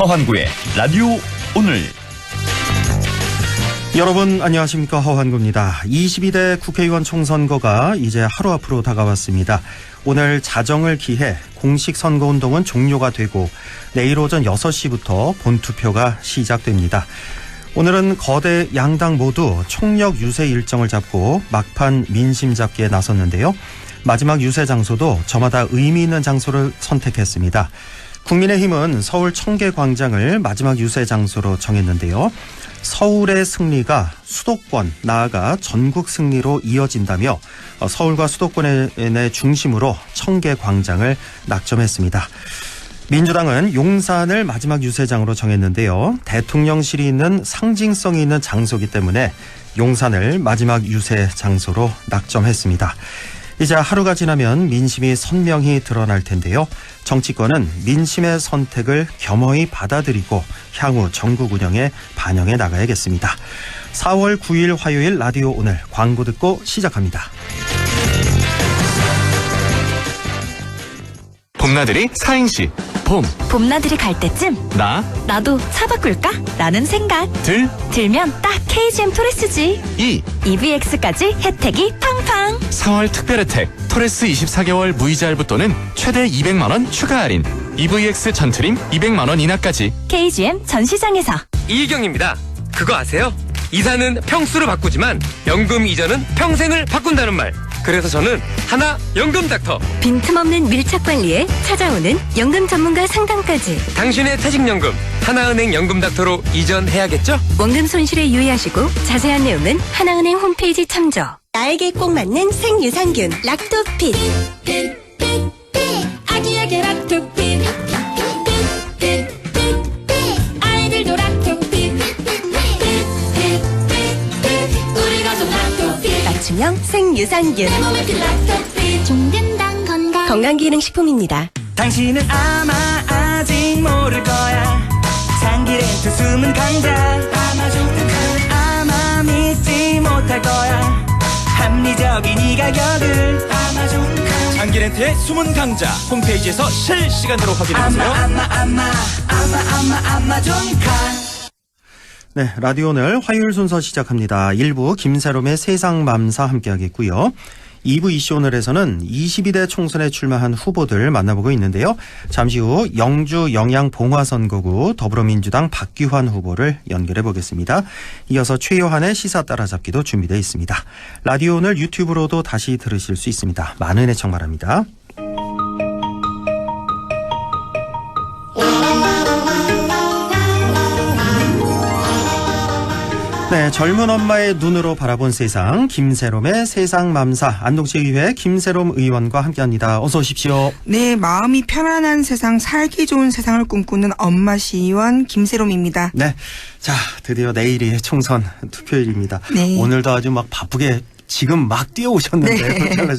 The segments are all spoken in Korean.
허환구의 라디오 오늘. 여러분 안녕하십니까, 허환구입니다. 22대 국회의원 총선거가 이제 하루 앞으로 다가왔습니다. 오늘 자정을 기해 공식 선거운동은 종료가 되고 내일 오전 6시부터 본투표가 시작됩니다. 오늘은 거대 양당 모두 총력 유세 일정을 잡고 막판 민심 잡기에 나섰는데요. 마지막 유세 장소도 저마다 의미 있는 장소를 선택했습니다. 국민의힘은 서울 청계광장을 마지막 유세 장소로 정했는데요. 서울의 승리가 수도권, 나아가 전국 승리로 이어진다며 서울과 수도권의 중심으로 청계광장을 낙점했습니다. 민주당은 용산을 마지막 유세장으로 정했는데요. 대통령실이 있는 상징성이 있는 장소이기 때문에 용산을 마지막 유세 장소로 낙점했습니다. 이제 하루가 지나면 민심이 선명히 드러날 텐데요. 정치권은 민심의 선택을 겸허히 받아들이고 향후 전국 운영에 반영해 나가야겠습니다. 4월 9일 화요일 라디오 오늘, 광고 듣고 시작합니다. 봄나들이 사행시. 봄나들이 갈 때쯤 나도 차 바꿀까? 라는 생각. 들면 딱 KGM 토레스지. EVX까지 혜택이 팡팡. 4월 특별 혜택 토레스 24개월 무이자 할부또는 최대 200만원 추가 할인. EVX 전트림 200만원 인하까지. KGM 전시장에서. 이희경입니다. 그거 아세요? 이사는 평수를 바꾸지만 연금 이전은 평생을 바꾼다는 말. 그래서 저는 하나 연금 닥터. 빈틈없는 밀착 관리에 찾아오는 연금 전문가 상담까지. 당신의 퇴직연금 하나은행 연금 닥터로 이전해야겠죠? 원금 손실에 유의하시고 자세한 내용은 하나은행 홈페이지 참조. 나에게 꼭 맞는 생유산균 락토핏. 아기에게 락토핏. 아이들도 락토핏. 우리 가족 락토핏. 맞춤형 생유산균. 종근당 건강기능식품입니다. 당신은 아마 아직 모를 거야. 장기렌트 숨은 강자. 아마존 아마 믿지 못할 거야. 합리적인 이 가격을. 아마존 장기렌트의 숨은 강자 홈페이지에서 실시간으로 확인해보세요. 아마존카. 네, 라디오 오늘 화요일 순서 시작합니다. 1부 김새롬의 세상맘사 함께하겠고요. 2부 이슈 오늘에서는 22대 총선에 출마한 후보들 만나보고 있는데요. 잠시 후 영주 영양 봉화선거구 더불어민주당 박규환 후보를 연결해 보겠습니다. 이어서 최요한의 시사 따라잡기도 준비되어 있습니다. 라디오 오늘 유튜브로도 다시 들으실 수 있습니다. 많은 애청 바랍니다. 네, 젊은 엄마의 눈으로 바라본 세상, 김새롬의 세상맘사, 안동시의회 김새롬 의원과 함께합니다. 어서 오십시오. 네, 마음이 편안한 세상, 살기 좋은 세상을 꿈꾸는 엄마 시의원 김새롬입니다. 네, 자, 드디어 내일이 총선 투표일입니다. 네. 오늘도 아주 막 바쁘게 지금 막 뛰어오셨는데, 네.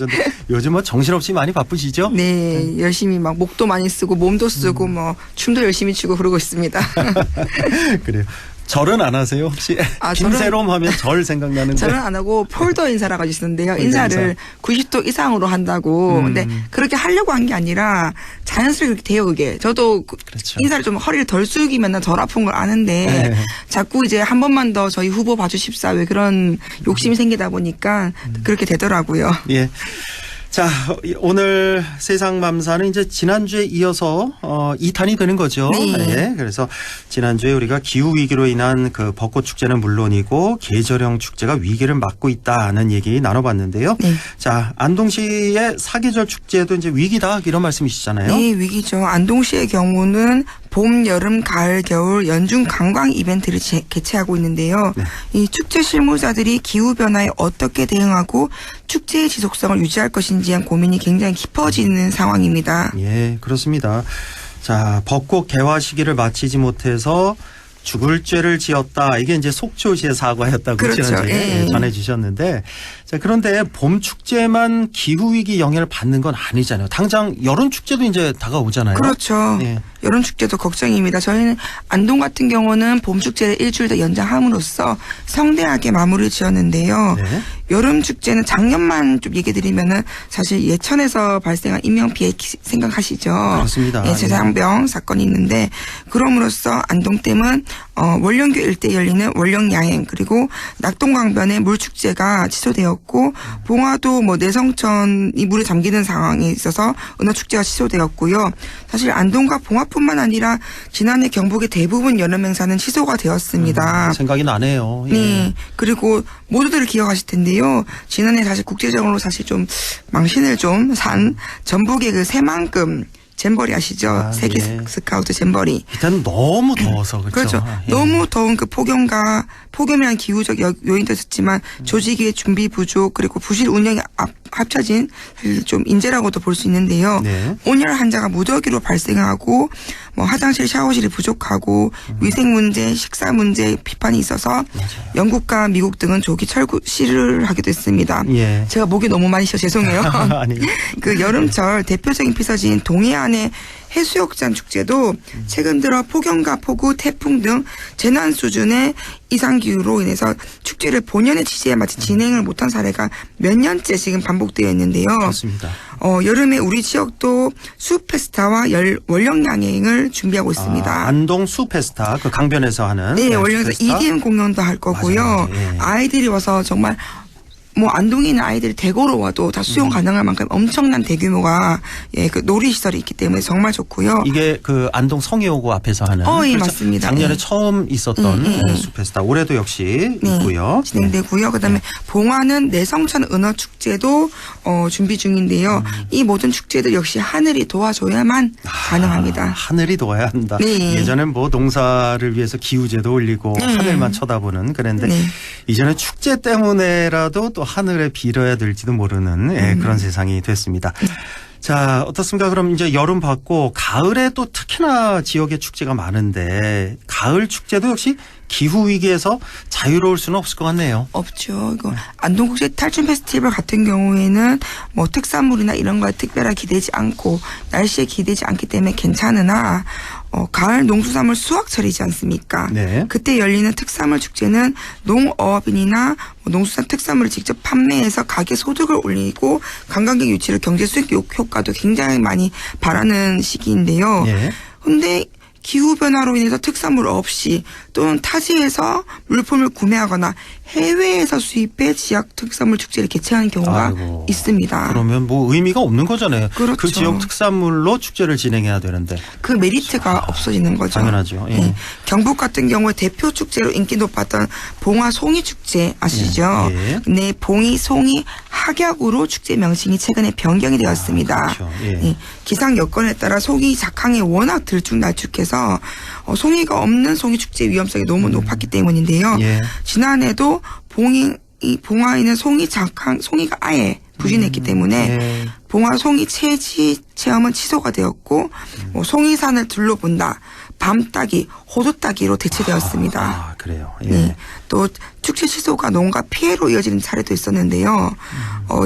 요즘 뭐 정신없이 많이 바쁘시죠? 네, 열심히 막 목도 많이 쓰고 몸도 쓰고 뭐 춤도 열심히 추고 그러고 있습니다. 그래요. 절은 안 하세요 혹시? 김새롬 하면 절 생각나는데. 절은 안 하고 폴더 인사라고 하시는데요. 인사를 90도 이상으로 한다고. 근데 그렇게 하려고 한 게 아니라 자연스럽게 그렇게 돼요, 그게. 저도 그렇죠. 인사를 좀 허리를 덜 숙이면 덜 아픈 걸 아는데 네. 자꾸 이제 한 번만 더 저희 후보 봐주십사 왜 그런 욕심이 생기다 보니까 그렇게 되더라고요. 예. 자, 오늘 세상맘사는 이제 지난주에 이어서 2탄이 되는 거죠. 네. 네. 그래서 지난주에 우리가 기후위기로 인한 그 벚꽃축제는 물론이고 계절형 축제가 위기를 맞고 있다는 얘기 나눠봤는데요. 네. 자, 안동시의 사계절 축제도 이제 위기다 이런 말씀이시잖아요. 네, 위기죠. 안동시의 경우는 봄, 여름, 가을, 겨울 연중 관광 이벤트를 개최하고 있는데요. 네. 이 축제 실무자들이 기후변화에 어떻게 대응하고 축제의 지속성을 유지할 것인지에 대한 고민이 굉장히 깊어지는 상황입니다. 예, 그렇습니다. 자, 벚꽃 개화 시기를 마치지 못해서 죽을 죄를 지었다. 이게 이제 속초시의 사과였다고 그렇죠. 지난주에 예. 전해주셨는데, 자, 그런데 봄 축제만 기후 위기 영향을 받는 건 아니잖아요. 당장 여름 축제도 이제 다가오잖아요. 그렇죠. 예. 여름 축제도 걱정입니다. 저희는 안동 같은 경우는 봄 축제를 일주일 더 연장함으로써 성대하게 마무리 지었는데요. 네. 여름 축제는 작년만 좀 얘기 드리면은 사실 예천에서 발생한 인명 피해 생각하시죠? 그렇습니다. 예, 제사장병 사건이 있는데 그럼으로써 안동댐은 월령교 일대 열리는 월령야행 그리고 낙동강변의 물축제가 취소되었고 봉화도 뭐 내성천이 물에 잠기는 상황에 있어서 은어축제가 취소되었고요. 사실 안동과 봉화뿐만 아니라 지난해 경북의 대부분 여름 행사는 취소가 되었습니다. 생각이 나네요. 예. 네. 그리고 모두들 기억하실 텐데요. 지난해 사실 국제적으로 사실 좀 망신을 좀 산 전북의 그 새만금 잼버리 아시죠? 세계 예. 스카우트 잼버리. 일단 너무 더워서 그렇죠. 그렇죠. 예. 너무 더운 그 폭염이란 기후적 요인도 있었지만 조직의 준비 부족 그리고 부실 운영이 합쳐진 사실 좀 인재라고도 볼 수 있는데요. 네. 온열 환자가 무더기로 발생하고 뭐 화장실 샤워실이 부족하고 위생 문제, 식사 문제 비판이 있어서 영국과 미국 등은 조기 철수를 하기도 했습니다. 예. 제가 목이 너무 많이 쉬어 죄송해요. 아니. 그 여름철 대표적인 피서지인 동해안의 해수욕장 축제도 최근 들어 폭염과 폭우, 태풍 등 재난 수준의 이상기후로 인해서 축제를 본연의 취지에 맞춰 진행을 못한 사례가 몇 년째 지금 반복되어 있는데요. 그렇습니다. 여름에 우리 지역도 수페스타와 월령양행을 준비하고 있습니다. 안동 수페스타 그 강변에서 하는 네, 월령에서 수페스타. EDM 공연도 할 거고요. 맞아요. 예. 아이들이 와서 정말 뭐 안동에 있는 아이들이 대구로 와도 다 수용 가능할 만큼 엄청난 대규모가 그 놀이시설이 있기 때문에 정말 좋고요. 이게 그 안동 성해오고 앞에서 하는 예, 그렇죠? 맞습니다. 작년에 예. 처음 있었던 수페스타 올해도 역시 있고요. 진행되고요. 그다음에 봉화는 내성천 은어축제도 준비 중인데요. 이 모든 축제들 역시 하늘이 도와줘야만 가능합니다. 하늘이 도와야 한다. 네. 예전엔 뭐 농사를 위해서 기우제도 올리고 하늘만 쳐다보는 그랬는데 네. 이제는 축제 때문에라도 또 하늘에 빌어야 될지도 모르는 그런 세상이 됐습니다. 자, 어떻습니까? 그럼 이제 여름 받고 가을에 또 특히나 지역의 축제가 많은데 가을 축제도 역시 기후 위기에서 자유로울 수는 없을 것 같네요. 없죠. 이거 안동국제 탈춤 페스티벌 같은 경우에는 뭐 특산물이나 이런 거에 특별하게 기대지 않고 날씨에 기대지 않기 때문에 괜찮으나 가을 농수산물 수확철이지 않습니까? 네. 그때 열리는 특산물 축제는 농어업인이나 농수산 특산물을 직접 판매해서 가게 소득을 올리고 관광객 유치를 경제 수익 효과도 굉장히 많이 바라는 시기인데요. 네. 근데 기후변화로 인해서 특산물 없이 또는 타지에서 물품을 구매하거나 해외에서 수입해 지역 특산물 축제를 개최하는 경우가 아이고, 있습니다. 그러면 뭐 의미가 없는 거잖아요. 그렇죠. 그 지역 특산물로 축제를 진행해야 되는데. 그 메리트가 없어지는 거죠. 당연하죠. 예. 네. 경북 같은 경우에 대표 축제로 인기 높았던 봉화 송이 축제 아시죠? 예. 네, 봉이 송이 하격으로 축제 명칭이 최근에 변경이 되었습니다. 그렇죠. 예. 네, 기상 여건에 따라 송이 작황이 워낙 들쭉날쭉해서 송이가 없는 송이 축제 위험성이 너무 높았기 때문인데요. 예. 지난해도 봉화에는 송이가 아예 부진했기 때문에 예. 봉화 송이 채지 체험은 취소가 되었고 송이산을 둘러본다. 밤 따기, 호두 따기로 대체되었습니다. 아, 그래요. 예. 네. 또 축제 취소가 농가 피해로 이어지는 사례도 있었는데요.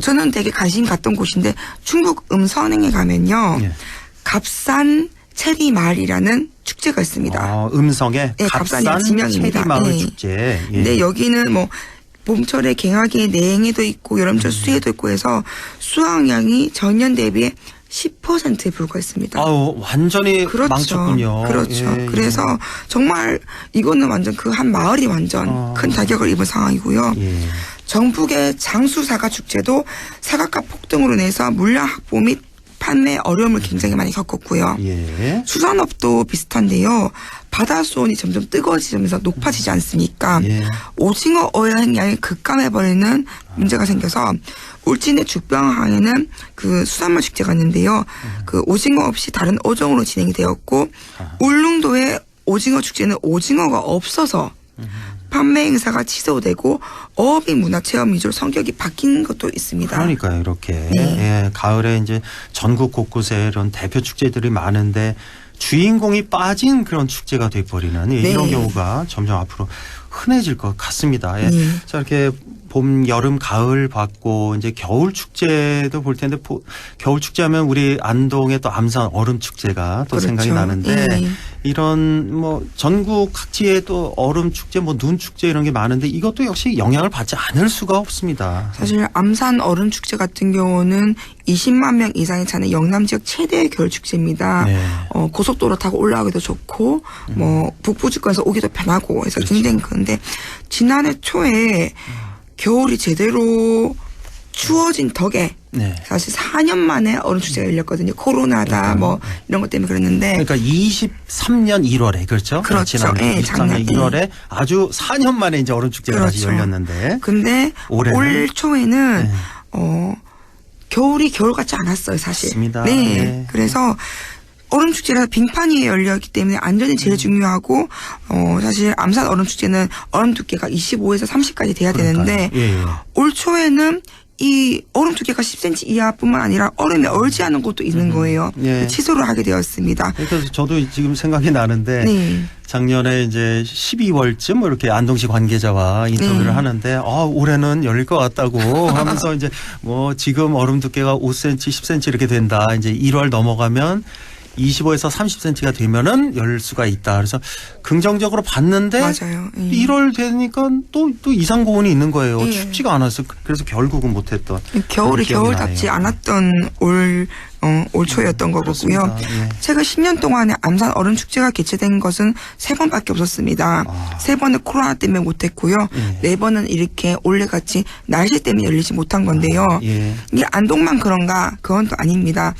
저는 되게 관심 갔던 곳인데 충북 음성에 가면요. 예. 갑산 체리마을이라는 축제가 있습니다. 음성에 네, 갑산이 지명입니다. 체리마을 네. 축제. 예. 근데 여기는 뭐 봄철에 갱하기에 내행에도 있고 여름철 수해도 있고 해서 수확량이 전년 대비해 10%에 불과했습니다. 아우, 완전히 그렇죠. 망쳤군요. 그렇죠. 예, 예. 그래서 정말 이거는 완전 그 한 마을이 완전 큰 타격을 입은 상황이고요. 예. 전북의 장수사과 축제도 사과값 폭등으로 인해서 물량 확보 및 판매 어려움을 굉장히 많이 겪었고요. 예. 수산업도 비슷한데요. 바다 수온이 점점 뜨거워지면서 높아지지 않습니까? 예. 오징어 어획량이 급감해버리는 문제가 생겨서 울진의 죽병항에는 그 수산물 축제가 있는데요. 그 오징어 없이 다른 어종으로 진행이 되었고 울릉도의 오징어 축제는 오징어가 없어서 판매 행사가 취소되고 어업인 문화체험 위주로 성격이 바뀐 것도 있습니다. 그러니까요, 이렇게. 네. 예, 가을에 이제 전국 곳곳에 이런 대표 축제들이 많은데 주인공이 빠진 그런 축제가 돼버리는 예, 네. 이런 경우가 점점 앞으로 흔해질 것 같습니다. 예. 자, 이렇게 봄, 여름, 가을 봤고 이제 겨울 축제도 볼 텐데 겨울 축제하면 우리 안동의 또 암산 얼음 축제가 또 그렇죠. 생각이 나는데 예. 이런 뭐 전국 각지에 또 얼음 축제, 뭐 눈 축제 이런 게 많은데 이것도 역시 영향을 받지 않을 수가 없습니다. 사실 암산 얼음 축제 같은 경우는 20만 명 이상이 차는 영남 지역 최대의 겨울 축제입니다. 네. 고속도로 타고 올라가기도 좋고 뭐 북부지권에서 오기도 편하고 해서 그렇죠. 굉장히 큰데 지난해 초에 겨울이 제대로 추워진 덕에 네. 사실 4년 만에 얼음 축제가 열렸거든요. 코로나다 뭐 이런 것 때문에 그랬는데 그러니까 23년 1월에 그렇죠? 그렇죠. 지난해 예, 23년 작년, 1월에 아주 4년 만에 이제 얼음 축제가 다시 그렇죠. 열렸는데 근데 올해는? 올 초에는 네. 겨울이 겨울 같지 않았어요, 사실. 맞습니다. 네. 네. 그래서 얼음 축제라 빙판 위에 열렸기 때문에 안전이 제일 중요하고 사실 암산 얼음 축제는 얼음 두께가 25에서 30까지 돼야 되는데 예, 예. 올 초에는 이 얼음 두께가 10cm 이하뿐만 아니라 얼음이 얼지 않은 곳도 있는 거예요. 예. 취소를 하게 되었습니다. 그래서 저도 지금 생각이 나는데 네. 작년에 이제 12월쯤 이렇게 안동시 관계자와 인터뷰를 네. 하는데 올해는 열릴 것 같다고 하면서 이제 뭐 지금 얼음 두께가 5cm, 10cm 이렇게 된다. 이제 1월 넘어가면 25에서 30cm가 되면은 열 수가 있다. 그래서 긍정적으로 봤는데 맞아요. 예. 1월 되니까 또 이상 고온이 있는 거예요. 예. 춥지가 않았어요. 그래서 결국은 못했던. 겨울이 그런 기억이 겨울답지 나네요. 않았던 올 초였던 거고요. 그렇습니다. 예. 최근 10년 동안에 암산 얼음 축제가 개최된 것은 3번밖에 없었습니다. 3번은 코로나 때문에 못했고요. 예. 4번은 이렇게 올해같이 날씨 때문에 열리지 못한 건데요. 예. 이게 안동만 그런가? 그건 또 아닙니다.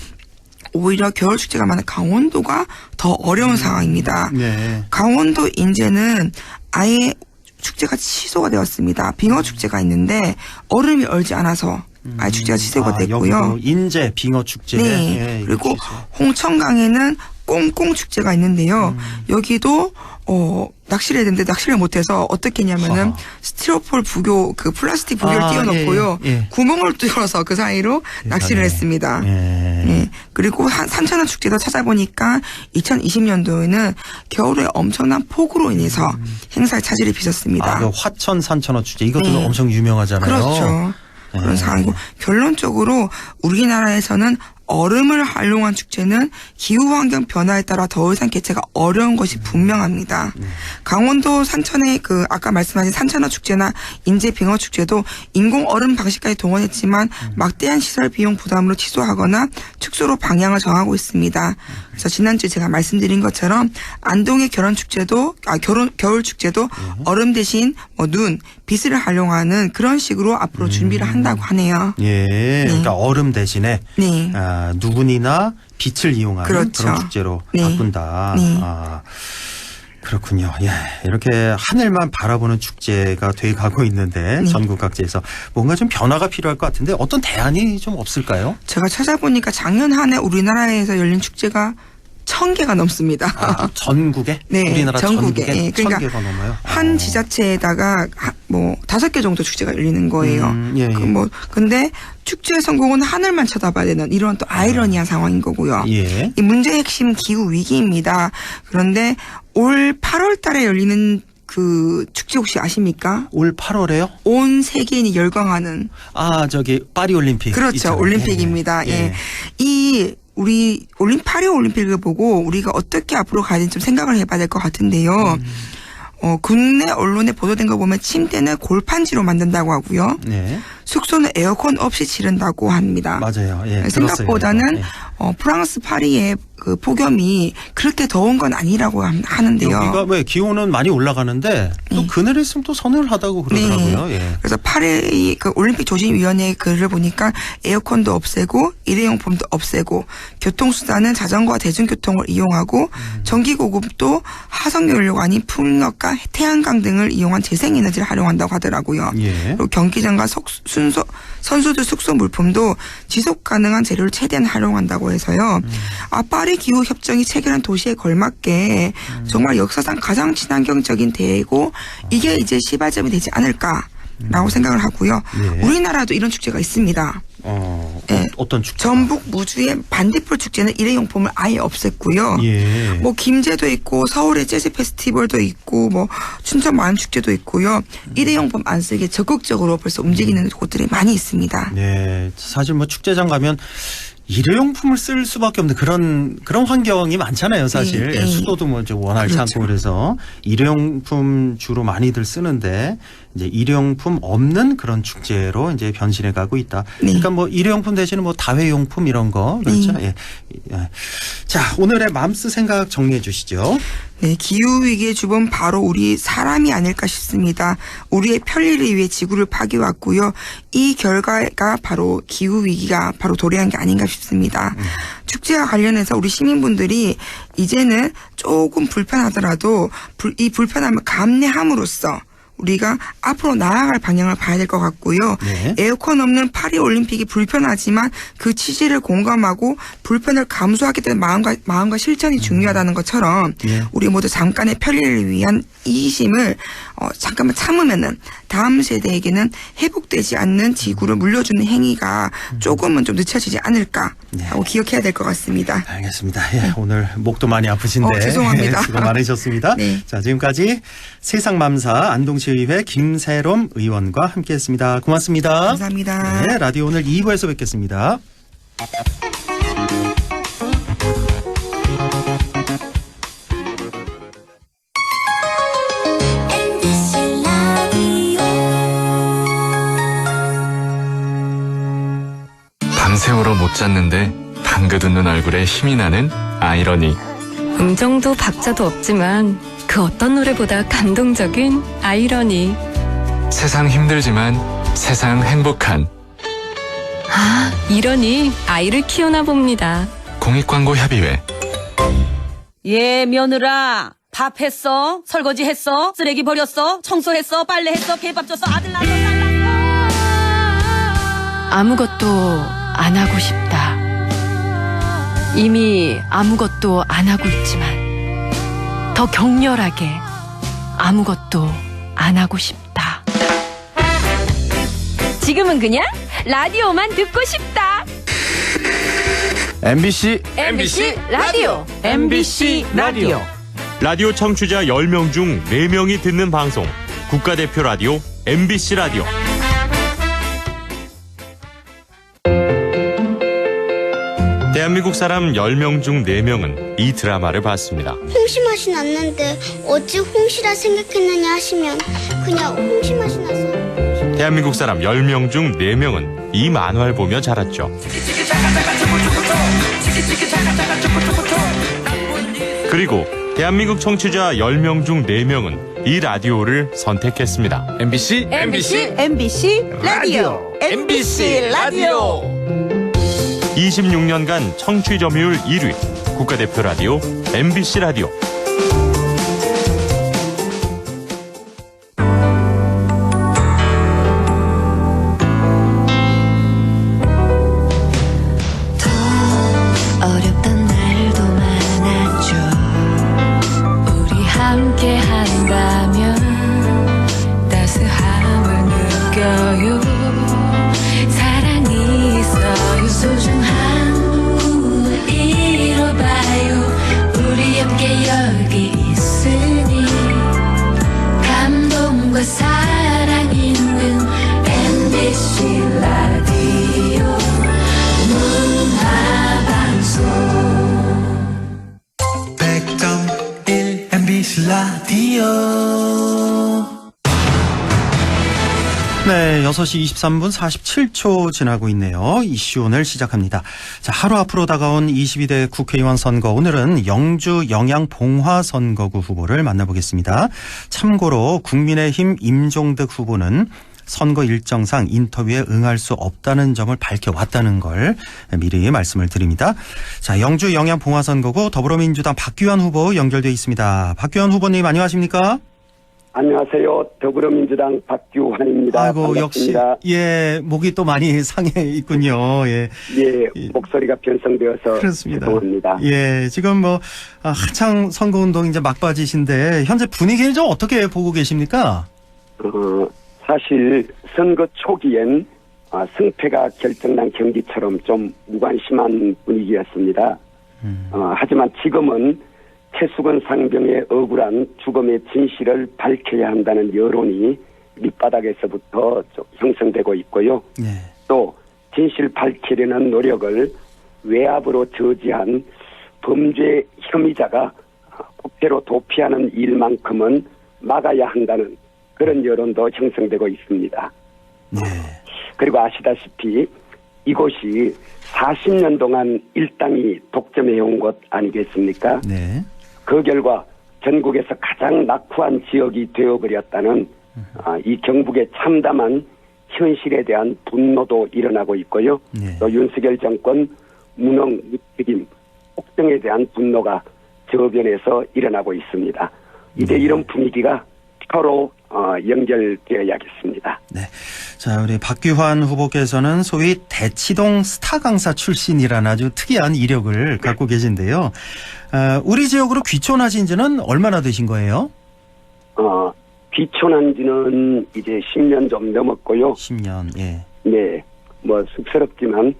오히려 겨울 축제가 많은 강원도가 더 어려운 상황입니다. 네. 강원도 인제는 아예 축제가 취소가 되었습니다. 빙어 축제가 있는데 얼음이 얼지 않아서 아예 축제가 취소가 됐고요. 여기도 인제 빙어 축제. 네. 예, 그리고 취소. 홍천강에는 꽁꽁 축제가 있는데요. 여기도 낚시를 해야 되는데 낚시를 못해서 어떻게 했냐면은 허. 스티로폴 부교 그 플라스틱 부교를 띄워놓고요. 예, 예. 구멍을 뚫어서 그 사이로 낚시를 했습니다. 예. 네. 그리고 산천어 축제도 찾아보니까 2020년도에는 겨울에 엄청난 폭우로 인해서 행사에 차질이 빚었습니다. 그 화천 산천어 축제 이것도 네. 엄청 유명하잖아요. 그렇죠. 그런 네. 상황이고 결론적으로 우리나라에서는 얼음을 활용한 축제는 기후환경 변화에 따라 더 이상 개최가 어려운 것이 분명합니다. 강원도 산천의 그 아까 말씀하신 산천어 축제나 인제 빙어 축제도 인공 얼음 방식까지 동원했지만 막대한 시설 비용 부담으로 취소하거나 축소로 방향을 정하고 있습니다. 그래서 지난주에 제가 말씀드린 것처럼 안동의 겨울 축제도 얼음 대신 눈, 비스를 활용하는 그런 식으로 앞으로 준비를 한다고 하네요. 예. 그러니까 얼음 대신에 네. 누군이나 빛을 이용하는 그렇죠. 그런 축제로 네. 바꾼다. 네. 그렇군요. 예. 이렇게 하늘만 바라보는 축제가 돼 가고 있는데 네. 전국 각지에서 뭔가 좀 변화가 필요할 것 같은데 어떤 대안이 좀 없을까요? 제가 찾아보니까 작년 한 해 우리나라에서 열린 축제가 1000개가 넘습니다. 전국에? 네, 우리나라 전국에. 전국에 예, 그러니까 1000개가 넘어요? 한 지자체에다가 5개 정도 축제가 열리는 거예요. 예, 예. 근데 축제의 성공은 하늘만 쳐다봐야 되는 이런 또 아이러니한 상황인 거고요. 예. 이 문제의 핵심 기후 위기입니다. 그런데 올 8월 달에 열리는 그 축제 혹시 아십니까? 올 8월에요? 온 세계인이 열광하는. 파리 올림픽. 그렇죠. 있잖아요. 올림픽입니다. 예. 우리 파리 올림픽을 보고 우리가 어떻게 앞으로 가야지 좀 생각을 해봐야 될 것 같은데요. 국내 언론에 보도된 거 보면 침대는 골판지로 만든다고 하고요. 네. 숙소는 에어컨 없이 치른다고 합니다. 맞아요. 예. 생각보다는 들었어요, 이거. 프랑스 파리의 그 폭염이 그렇게 더운 건 아니라고 하는데요. 여기가 왜 기온은 많이 올라가는데 또 그늘에 있으면 또 서늘하다고 그러더라고요. 네. 예. 그래서 파리 그 올림픽 조직위원회 글을 보니까 에어컨도 없애고 일회용품도 없애고 교통수단은 자전거와 대중교통을 이용하고 전기공급도 화석연료가 아닌 풍력과 태양광 등을 이용한 재생에너지를 활용한다고 하더라고요. 예. 그리고 경기장과 선수들 숙소 물품도 지속 가능한 재료를 최대한 활용한다고 해서요. 파리 기후 협정이 체결한 도시에 걸맞게 정말 역사상 가장 친환경적인 대회고 이게 이제 시발점이 되지 않을까라고 생각을 하고요. 예. 우리나라도 이런 축제가 있습니다. 뭐 예. 어떤 축제? 전북 무주의 반딧불 축제는 일회용품을 아예 없앴고요. 예. 뭐 김제도 있고 서울의 재즈 페스티벌도 있고 뭐 춘천 마음축제도 있고요. 일회용품 안 쓰게 적극적으로 벌써 움직이는 곳들이 많이 있습니다. 네, 사실 뭐 축제장 가면 일회용품을 쓸 수밖에 없는 그런 환경이 많잖아요, 사실. 네, 네. 수도도 뭐 이제 원활치 그렇죠. 않고 그래서 일회용품 주로 많이들 쓰는데 이제 일회용품 없는 그런 축제로 이제 변신해 가고 있다. 네. 그러니까 뭐 일회용품 대신에 뭐 다회용품 이런 거 그렇죠. 예. 예. 자, 오늘의 맘스 생각 정리해 주시죠. 네, 기후위기의 주범 바로 우리 사람이 아닐까 싶습니다. 우리의 편리를 위해 지구를 파괴왔고요. 이 결과가 바로 기후위기가 바로 도래한 게 아닌가 싶습니다. 축제와 관련해서 우리 시민분들이 이제는 조금 불편하더라도 이 불편함을 감내함으로써 우리가 앞으로 나아갈 방향을 봐야 될 것 같고요. 네. 에어컨 없는 파리올림픽이 불편하지만 그 취지를 공감하고 불편을 감수하겠다는 마음과 실천이 중요하다는 것처럼 네. 우리 모두 잠깐의 편리를 위한 이심을 잠깐만 참으면은 다음 세대에게는 회복되지 않는 지구를 물려주는 행위가 조금은 좀 늦춰지지 않을까 하고 기억해야 될 것 같습니다. 알겠습니다. 예, 오늘 목도 많이 아프신데 죄송합니다. 수고 많으셨습니다. 네. 자, 지금까지 세상맘사 안동시의회 김세롬 의원과 함께했습니다. 고맙습니다. 감사합니다. 네, 라디오 오늘 2부에서 뵙겠습니다. 밤새우러 못 잤는데 방긋 웃는 얼굴에 힘이 나는 아이러니. 음정도 박자도 없지만 그 어떤 노래보다 감동적인 아이러니. 세상 힘들지만 세상 행복한 아, 이러니 아이를 키우나 봅니다. 공익광고협의회. 예, 며느라. 밥 했어? 설거지 했어? 쓰레기 버렸어? 청소했어? 빨래했어? 개밥 줬어? 아들 낳았어? 딸 낳았어? 아무것도 안 하고 싶다. 이미 아무것도 안 하고 있지만 더 격렬하게 아무것도 안 하고 싶다. 지금은 그냥 라디오만 듣고 싶다. MBC 라디오. MBC 라디오. 라디오 청취자 10명 중 4명이 듣는 방송. 국가대표 라디오 MBC 라디오. 대한민국 사람 10명 중 4명은 이 드라마를 봤습니다. 홍시 맛이 났는데 어찌 홍시라 생각했느냐 하시면 그냥 홍시 맛이 나서. 대한민국 사람 10명 중 4명은 이 만화를 보며 자랐죠. 그리고 대한민국 청취자 10명 중 4명은 이 라디오를 선택했습니다. MBC 라디오. MBC 라디오. 26년간 청취 점유율 1위 국가대표 라디오 MBC 라디오. 어렵던 날도 많았죠. 우리 함께 한다면 따스함을 느껴요. 사랑이 있어요. 소중한 꿈을 이뤄봐요. 우리 함께 여기 있으니 감동과 사랑 있는 MBC 라디오 문화방송 100.1 MBC 라디오. 네, 6시 23분 47초 지나고 있네요. 이슈 오늘 시작합니다. 자, 하루 앞으로 다가온 22대 국회의원 선거. 오늘은 영주 영양 봉화선거구 후보를 만나보겠습니다. 참고로 국민의힘 임종득 후보는 선거 일정상 인터뷰에 응할 수 없다는 점을 밝혀왔다는 걸 미리 말씀을 드립니다. 자, 영주 영양 봉화선거구 더불어민주당 박규환 후보 연결돼 있습니다. 박규환 후보님 안녕하십니까? 안녕하세요. 더불어민주당 박규환입니다. 아이고, 반갑습니다. 역시, 예, 목이 또 많이 상해 있군요. 예. 예, 목소리가 변성되어서 그렇습니다. 죄송합니다. 예, 지금 뭐, 한창 선거운동 이제 막바지신데, 현재 분위기를 좀 어떻게 보고 계십니까? 사실 선거 초기엔 승패가 결정난 경기처럼 좀 무관심한 분위기였습니다. 하지만 지금은 최수건 상병의 억울한 죽음의 진실을 밝혀야 한다는 여론이 밑바닥에서부터 좀 형성되고 있고요. 네. 또 진실 밝히려는 노력을 외압으로 저지한 범죄 혐의자가 국회로 도피하는 일만큼은 막아야 한다는 그런 여론도 형성되고 있습니다. 네. 그리고 아시다시피 이곳이 40년 동안 일당이 독점해온 곳 아니겠습니까? 네. 그 결과 전국에서 가장 낙후한 지역이 되어버렸다는 이 경북의 참담한 현실에 대한 분노도 일어나고 있고요. 네. 또 윤석열 정권 무능, 무책임, 폭정에 대한 분노가 저변에서 일어나고 있습니다. 이제 이런 분위기가 서로 연결되어야겠습니다. 네. 자, 우리 박규환 후보께서는 소위 대치동 스타 강사 출신이라는 아주 특이한 이력을 갖고 계신데요. 우리 지역으로 귀촌하신 지는 얼마나 되신 거예요? 귀촌한 지는 이제 10년 좀 넘었고요. 10년, 예. 네. 뭐 쑥스럽지만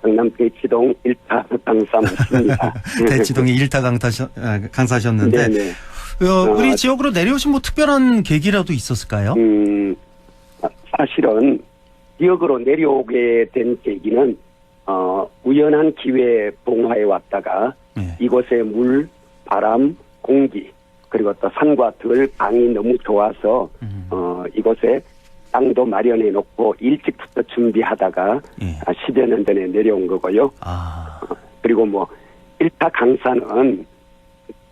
강남 대치동 1타 강사 맞습니다. 대치동에 1타 강사셨는데 네네. 우리 지역으로 내려오신 뭐 특별한 계기라도 있었을까요? 사실은 지역으로 내려오게 된 계기는 우연한 기회에 봉화에 왔다가 네. 이곳의 물, 바람, 공기 그리고 또 산과 들 강이 너무 좋아서 이곳에 땅도 마련해 놓고 일찍부터 준비하다가 10여 년 전에 내려온 거고요. 그리고 뭐 1타 강사는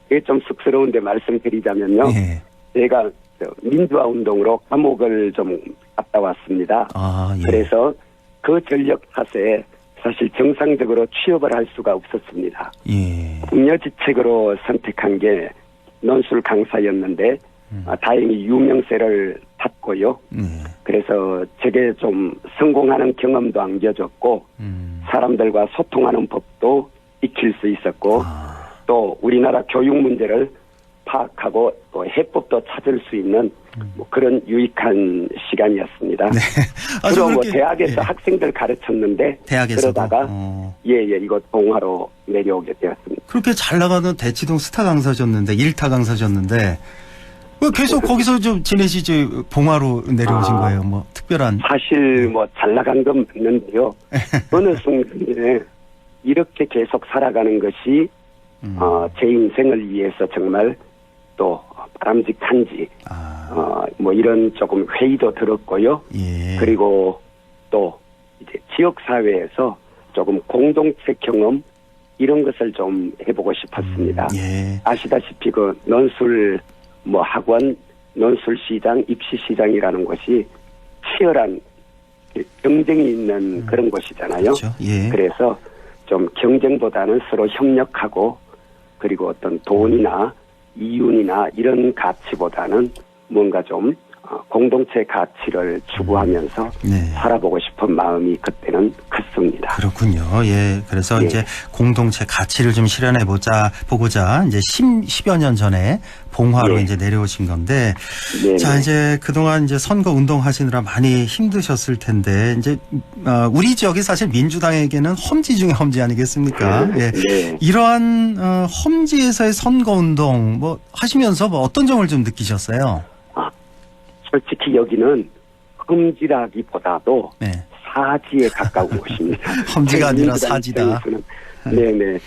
이게 좀 쑥스러운데 말씀드리자면요. 예. 제가 민주화 운동으로 감옥을 좀 갔다 왔습니다. 예. 그래서 그 전력 탓에 사실 정상적으로 취업을 할 수가 없었습니다. 예. 궁여지책으로 선택한 게 논술 강사였는데 다행히 유명세를 탔고요. 그래서 제게 좀 성공하는 경험도 안겨줬고 사람들과 소통하는 법도 익힐 수 있었고 또 우리나라 교육 문제를 파악하고 또 해법도 찾을 수 있는 뭐 그런 유익한 시간이었습니다. 네. 주로 뭐 대학에서 학생들 가르쳤는데 대학에서도? 그러다가 이곳 봉화로 내려오게 되었습니다. 그렇게 잘 나가는 대치동 스타 강사셨는데 1타 강사셨는데 왜 계속 거기서 좀 지내시지 봉화로 내려오신 거예요? 뭐 특별한 사실 뭐 잘 나간 건 맞는데요. 어느 순간에 이렇게 계속 살아가는 것이 제 인생을 위해서 정말 또 바람직한지 뭐 이런 조금 회의도 들었고요. 예. 그리고 또 이제 지역 사회에서 조금 공동체 경험 이런 것을 좀 해보고 싶었습니다. 예. 아시다시피 그 논술 뭐 학원, 논술 시장, 입시 시장이라는 것이 치열한 경쟁이 있는 그런 곳이잖아요. 그렇죠. 예. 그래서 좀 경쟁보다는 서로 협력하고 그리고 어떤 돈이나 이윤이나 이런 가치보다는 뭔가 좀 공동체 가치를 추구하면서 살아보고 싶은 마음이 그때는 컸습니다. 그렇군요. 예. 그래서 이제 공동체 가치를 좀 보고자 이제 10여 년 전에 봉화로 이제 내려오신 건데 자, 이제 그동안 이제 선거 운동하시느라 많이 힘드셨을 텐데 이제 우리 지역이 사실 민주당에게는 험지 중에 험지 아니겠습니까? 예. 이러한 험지에서의 선거 운동 뭐 하시면서 뭐 어떤 점을 좀 느끼셨어요? 솔직히 여기는 험지라기보다도 사지에 가까운 곳입니다. 험지가 아니라 사지다. 네네.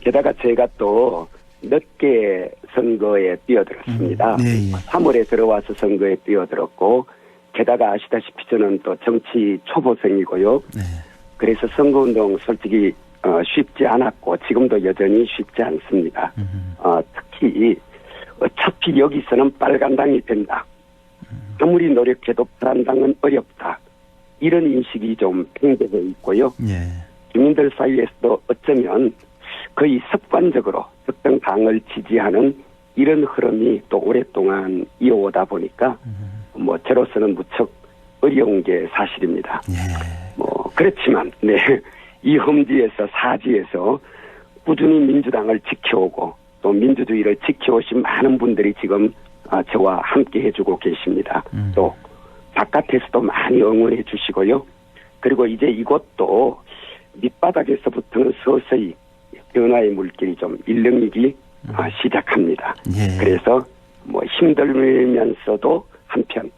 게다가 제가 또 늦게 선거에 뛰어들었습니다. 3월에 들어와서 선거에 뛰어들었고 게다가 아시다시피 저는 또 정치 초보생이고요. 그래서 선거운동 솔직히 쉽지 않았고 지금도 여전히 쉽지 않습니다. 특히 어차피 여기서는 빨간당이 된다. 아무리 노력해도 파란당은 어렵다. 이런 인식이 좀 팽배해 있고요. 주민들 사이에서도 어쩌면 거의 습관적으로 특정 당을 지지하는 이런 흐름이 또 오랫동안 이어오다 보니까 뭐 저로서는 무척 어려운 게 사실입니다. 뭐 그렇지만 이 험지에서 사지에서 꾸준히 민주당을 지켜오고 또 민주주의를 지켜오신 많은 분들이 지금 저와 함께 해주고 계십니다. 또 바깥에서도 많이 응원해 주시고요. 그리고 이제 이것도 밑바닥에서부터는 서서히 변화의 물길이 좀 일렁이기 시작합니다. 예. 그래서 뭐 힘들면서도 한편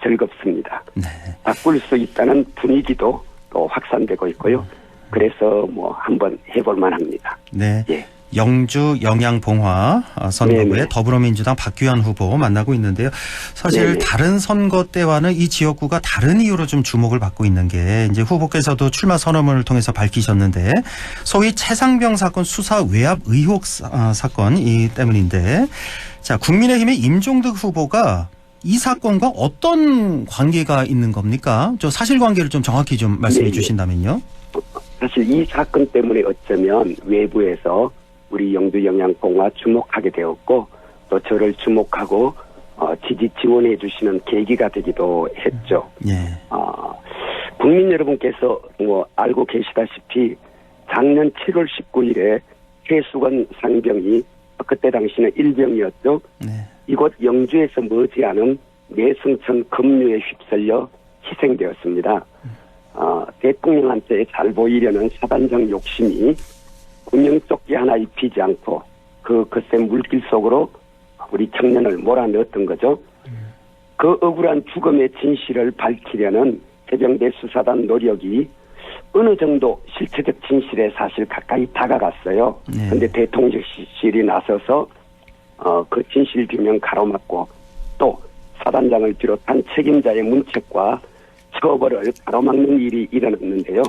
즐겁습니다. 네. 바꿀 수 있다는 분위기도 또 확산되고 있고요. 그래서 뭐 한번 해볼 만합니다. 네. 예. 영주 영양봉화 선거구에 네네. 더불어민주당 박규환 후보 만나고 있는데요. 사실 네네. 다른 선거 때와는 이 지역구가 다른 이유로 좀 주목을 받고 있는 게 이제 후보께서도 출마 선언문을 통해서 밝히셨는데 소위 최상병 사건 수사 외압 의혹 사건 이 때문인데 자 국민의힘의 임종득 후보가 이 사건과 어떤 관계가 있는 겁니까? 저 사실관계를 좀 정확히 좀 말씀해 네네. 주신다면요. 사실 이 사건 때문에 어쩌면 외부에서 우리 영주 영양봉화 주목하게 되었고 또 저를 주목하고 지지 지원해 주시는 계기가 되기도 했죠. 예. 국민 여러분께서 뭐 알고 계시다시피 작년 7월 19일에 최수건 상병이 그때 당시는 일병이었죠. 네. 이곳 영주에서 머지않은 내승천 급류에 휩쓸려 희생되었습니다. 대통령한테 잘 보이려는 사단장 욕심이 구명조끼 하나 입히지 않고 그 글쎄 물길 속으로 우리 청년을 몰아넣었던 거죠. 그 억울한 죽음의 진실을 밝히려는 해병대 수사단 노력이 어느 정도 실체적 진실에 사실 가까이 다가갔어요. 그런데 대통령실이 나서서 그 진실 규명 가로막고 또 사단장을 비롯한 책임자의 문책과 처벌을 가로막는 일이 일어났는데요.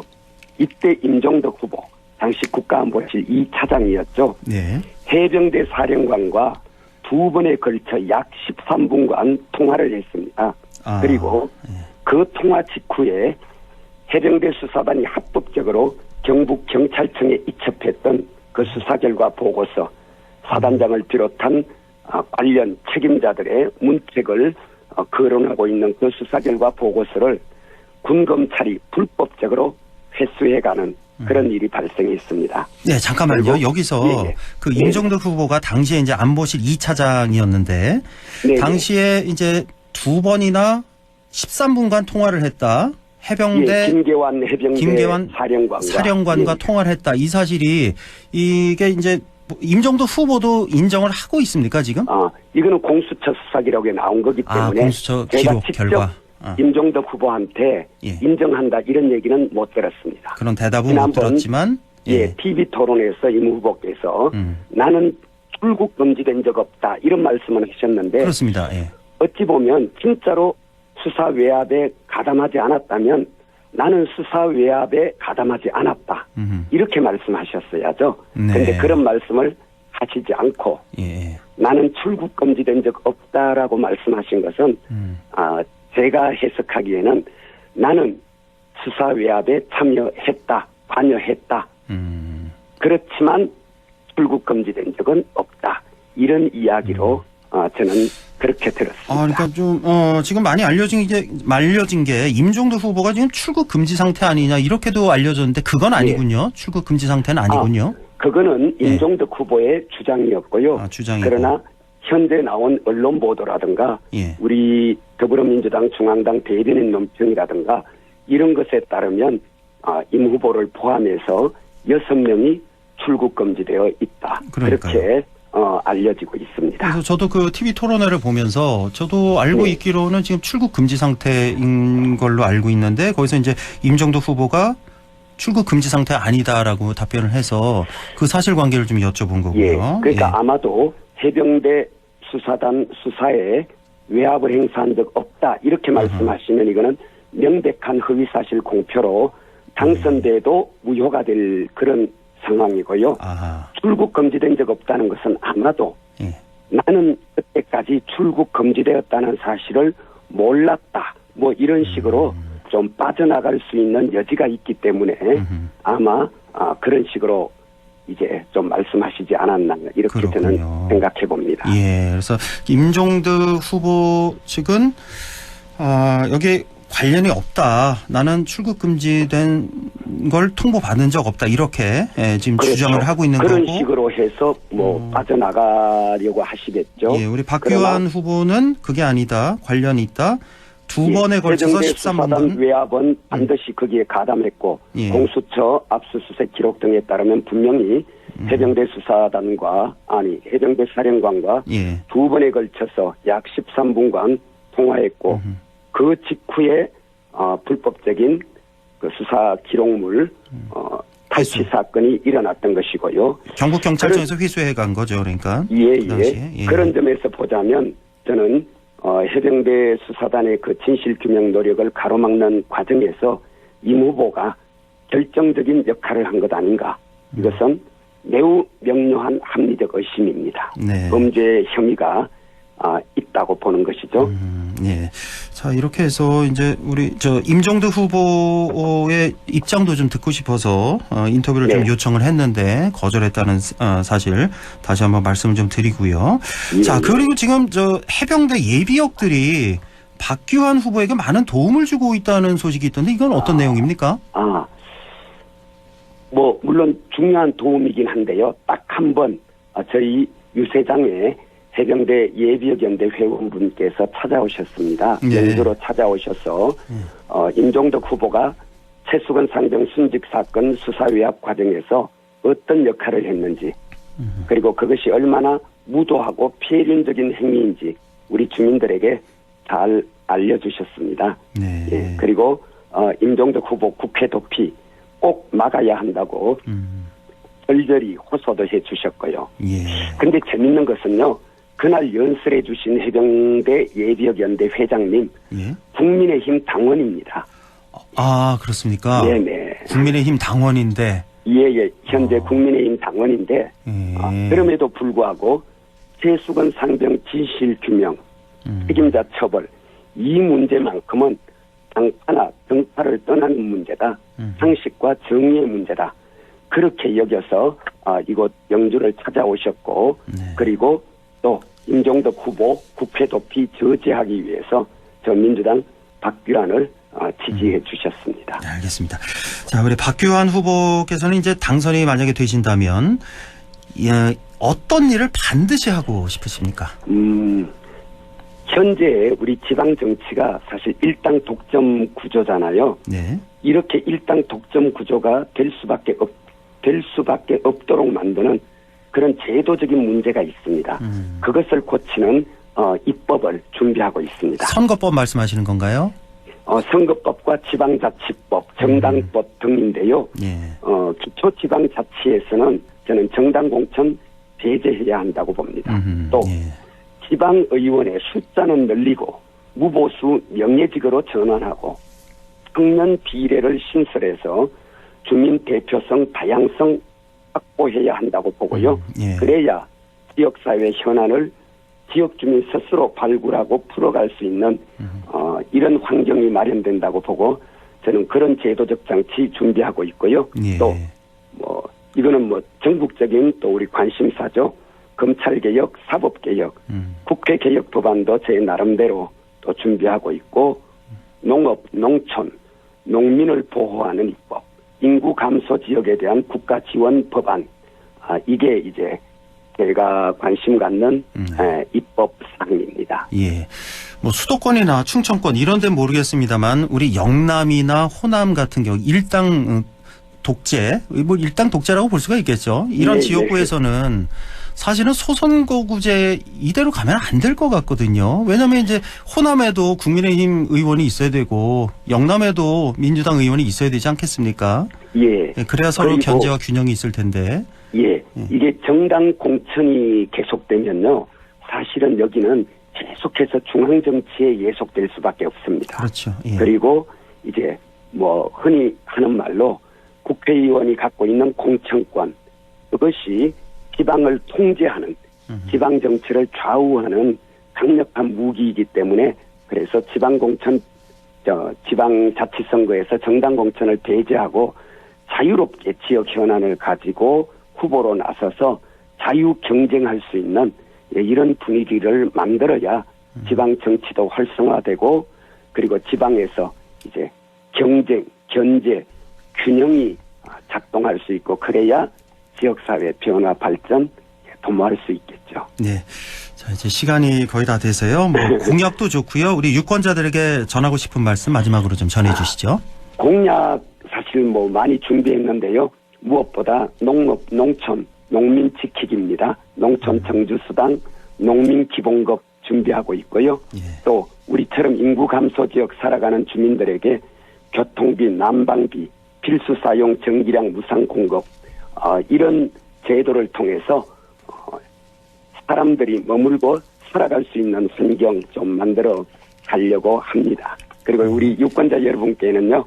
이때 임종덕 후보 당시 국가안보실 2차장이었죠. 네. 해병대 사령관과 두 번에 걸쳐 약 13분간 통화를 했습니다. 그리고 그 통화 직후에 해병대 수사단이 합법적으로 경북 경찰청에 이첩했던 그 수사 결과 보고서 사단장을 비롯한 관련 책임자들의 문책을 거론하고 있는 그 수사 결과 보고서를 군 검찰이 불법적으로 회수해가는 그런 일이 발생했습니다. 네, 잠깐만요. 여기서 그 임종덕 후보가 당시에 이제 안보실 2차장이었는데 당시에 이제 두 번이나 13분간 통화를 했다. 해병대 김계환 해병대 사령관과 통화를 했다. 이 사실이 이게 이제 임종덕 후보도 인정을 하고 있습니까 지금? 이거는 공수처 수사 기록에 나온 거기 때문에 공수처 제가 기록 직접 결과. 임종덕 후보한테 인정한다 이런 얘기는 못 들었습니다. 그런 대답은 못 들었지만 TV 토론에서 임 후보께서 나는 출국 금지된 적 없다 이런 말씀을 하셨는데 그렇습니다. 어찌 보면 진짜로 수사 외압에 가담하지 않았다면 나는 수사 외압에 가담하지 않았다 이렇게 말씀하셨어야죠. 그런데 그런 말씀을 하시지 않고 나는 출국 금지된 적 없다라고 말씀하신 것은 제가 해석하기에는 나는 수사 외압에 참여했다, 관여했다. 그렇지만 출국 금지된 적은 없다. 이런 이야기로 저는 그렇게 들었습니다. 그러니까 좀 지금 많이 알려진 게 임종덕 후보가 지금 출국 금지 상태 아니냐 이렇게도 알려졌는데 그건 아니군요. 출국 금지 상태는 아니군요. 그거는 임종덕 후보의 주장이었고요. 주장이고. 그러나 현재 나온 언론 보도라든가 우리 더불어민주당 중앙당 대변인 논평이라든가 이런 것에 따르면 임 후보를 포함해서 6명이 출국 금지되어 있다. 그러니까요. 그렇게 알려지고 있습니다. 그래서 저도 그 TV 토론회를 보면서 저도 알고 있기로는 지금 출국 금지 상태인 걸로 알고 있는데 거기서 이제 임종덕 후보가 출국 금지 상태 아니다라고 답변을 해서 그 사실관계를 좀 여쭤본 거고요. 그러니까 아마도 해병대 수사단 수사에 외압을 행사한 적 없다 이렇게 말씀하시면 이거는 명백한 허위사실 공표로 당선돼도 무효가 될 그런 상황이고요. 출국 금지된 적 없다는 것은 아마도 나는 그때까지 출국 금지되었다는 사실을 몰랐다. 뭐 이런 식으로 좀 빠져나갈 수 있는 여지가 있기 때문에 아마 그런 식으로 이제 좀 말씀하시지 않았나 이렇게 저는 생각해 봅니다. 그래서 임종덕 후보 측은 여기 관련이 없다. 나는 출국 금지된 걸 통보받은 적 없다. 이렇게 지금 주장을 하고 있는 그런 거고. 식으로 해서 뭐 빠져나가려고 하시겠죠. 우리 박규환 후보는 그게 아니다. 관련이 있다. 두 번에 걸쳐서 해병대 13만 수사단 원. 외압은 반드시 거기에 가담했고 예. 공수처 압수수색 기록 등에 따르면 분명히 해병대 수사단과 해병대 사령관과 예. 두 번에 걸쳐서 약 13분간 통화했고 그 직후에 불법적인 그 수사 기록물 탈취 사건이 일어났던 것이고요. 경북 경찰청에서 회수해 간 거죠, 그러니까. 예. 예. 그런 점에서 보자면 저는 해병대 수사단의 그 진실 규명 노력을 가로막는 과정에서 임 후보가 결정적인 역할을 한 것 아닌가. 이것은 매우 명료한 합리적 의심입니다. 네. 범죄 혐의가 있다고 보는 것이죠. 예. 자, 이렇게 해서 이제 우리 임종득 후보의 입장도 좀 듣고 싶어서 인터뷰를 좀 요청을 했는데 거절했다는 사실 다시 한번 말씀을 좀 드리고요. 자, 그리고 지금 해병대 예비역들이 박규환 후보에게 많은 도움을 주고 있다는 소식이 있던데 이건 어떤 내용입니까? 물론 중요한 도움이긴 한데요. 딱 한 번 저희 유세장에 해병대 예비역연대 회원분께서 찾아오셨습니다. 연주로 찾아오셔서 임종덕 후보가 최수건 상병 순직 사건 수사 외압 과정에서 어떤 역할을 했는지 그리고 그것이 얼마나 무도하고 폐륜적인 행위인지 우리 주민들에게 잘 알려주셨습니다. 네. 예, 그리고 임종덕 후보 국회 도피 꼭 막아야 한다고 절절히 호소도 해주셨고요. 근데 재밌는 것은요. 그날 연설해 주신 해병대 예비역연대 회장님 국민의힘 당원입니다. 그렇습니까? 네네. 국민의힘 당원인데. 예. 현재 국민의힘 당원인데 그럼에도 불구하고 최수건 상병 진실규명 책임자 처벌 이 문제만큼은 당파나 정파를 떠나는 문제다. 상식과 정의의 문제다. 그렇게 여겨서 이곳 영주를 찾아오셨고 그리고 또 임종덕 후보 국회 도피 저지하기 위해서 저 민주당 박규환을 지지해 주셨습니다. 알겠습니다. 자, 우리 박규환 후보께서는 이제 당선이 만약에 되신다면 어떤 일을 반드시 하고 싶으십니까? 현재 우리 지방 정치가 사실 일당 독점 구조잖아요. 네. 이렇게 일당 독점 구조가 될 수밖에 없도록 만드는 그런 제도적인 문제가 있습니다. 그것을 고치는 입법을 준비하고 있습니다. 선거법 말씀하시는 건가요? 선거법과 지방자치법, 정당법 등인데요. 기초지방자치에서는 저는 정당공천 배제해야 한다고 봅니다. 또 지방의원의 숫자는 늘리고 무보수 명예직으로 전환하고 청년 비례를 신설해서 주민 대표성, 다양성 확보해야 한다고 보고요. 그래야 지역사회 현안을 지역주민 스스로 발굴하고 풀어갈 수 있는 이런 환경이 마련된다고 보고 저는 그런 제도적 장치 준비하고 있고요. 또 이거는 전국적인 또 우리 관심사죠. 검찰개혁, 사법개혁, 국회개혁 법안도 제 나름대로 또 준비하고 있고 농업, 농촌, 농민을 보호하는 입법, 인구 감소 지역에 대한 국가 지원 법안 이게 이제 제가 관심 갖는 입법 사항입니다. 예. 수도권이나 충청권 이런 데는 모르겠습니다만 우리 영남이나 호남 같은 경우 일당 독재, 일당 독재라고 볼 수가 있겠죠. 이런 지역구에서는 사실은 소선거구제 이대로 가면 안 될 것 같거든요. 왜냐하면 이제 호남에도 국민의힘 의원이 있어야 되고 영남에도 민주당 의원이 있어야 되지 않겠습니까? 그래야 서로 견제와 균형이 있을 텐데. 이게 정당 공천이 계속되면요. 사실은 여기는 계속해서 중앙 정치에 예속될 수밖에 없습니다. 그렇죠. 그리고 이제 흔히 하는 말로 국회의원이 갖고 있는 공천권 그것이 지방을 통제하는 지방 정치를 좌우하는 강력한 무기이기 때문에 그래서 지방자치선거에서 정당 공천을 배제하고 자유롭게 지역 현안을 가지고 후보로 나서서 자유 경쟁할 수 있는 이런 분위기를 만들어야 지방 정치도 활성화되고 그리고 지방에서 이제 경쟁, 견제, 균형이 작동할 수 있고 그래야 지역사회 변화 발전 도모할 수 있겠죠. 네. 자, 이제 시간이 거의 다 돼서요. 뭐 공약도 좋고요. 우리 유권자들에게 전하고 싶은 말씀 마지막으로 좀 전해 주시죠. 공약 사실 뭐 많이 준비했는데요. 무엇보다 농업, 농촌, 농민 지키기입니다. 농촌 정주수당, 농민 기본급 준비하고 있고요. 또 우리처럼 인구 감소 지역 살아가는 주민들에게 교통비, 난방비, 필수 사용 전기량 무상 공급 이런 제도를 통해서 사람들이 머물고 살아갈 수 있는 환경 좀 만들어 가려고 합니다. 그리고 우리 유권자 여러분께는요.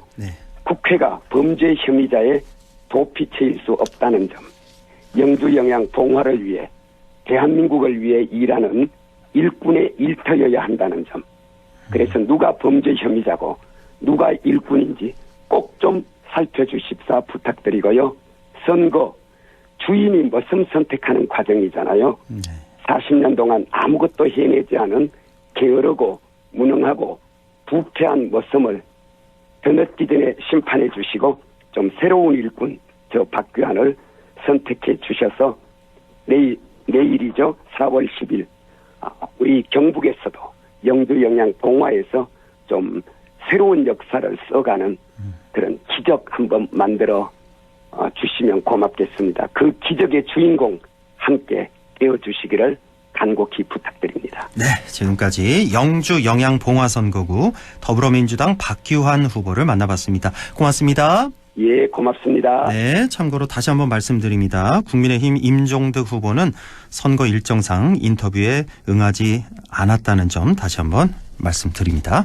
국회가 범죄 혐의자의 도피처일 수 없다는 점, 영주 영양 봉화를 위해 대한민국을 위해 일하는 일꾼의 일터여야 한다는 점. 그래서 누가 범죄 혐의자고 누가 일꾼인지 꼭 좀 살펴주십사 부탁드리고요. 선거 주인이 머슴 선택하는 과정이잖아요. 40년 동안 아무것도 해내지 않은 게으르고 무능하고 부패한 머슴을 드늦기 전에 심판해 주시고 좀 새로운 일꾼 저 박규환을 선택해 주셔서 내일이죠. 4월 10일 우리 경북에서도 영주 영양 봉화에서 좀 새로운 역사를 써가는 그런 기적 한번 만들어 주시면 고맙겠습니다. 그 기적의 주인공 함께 되어주시기를 간곡히 부탁드립니다. 네, 지금까지 영주 영양 봉화 선거구 더불어민주당 박규환 후보를 만나봤습니다. 고맙습니다. 예, 고맙습니다. 네, 참고로 다시 한번 말씀드립니다. 국민의힘 임종득 후보는 선거 일정상 인터뷰에 응하지 않았다는 점 다시 한번 말씀드립니다.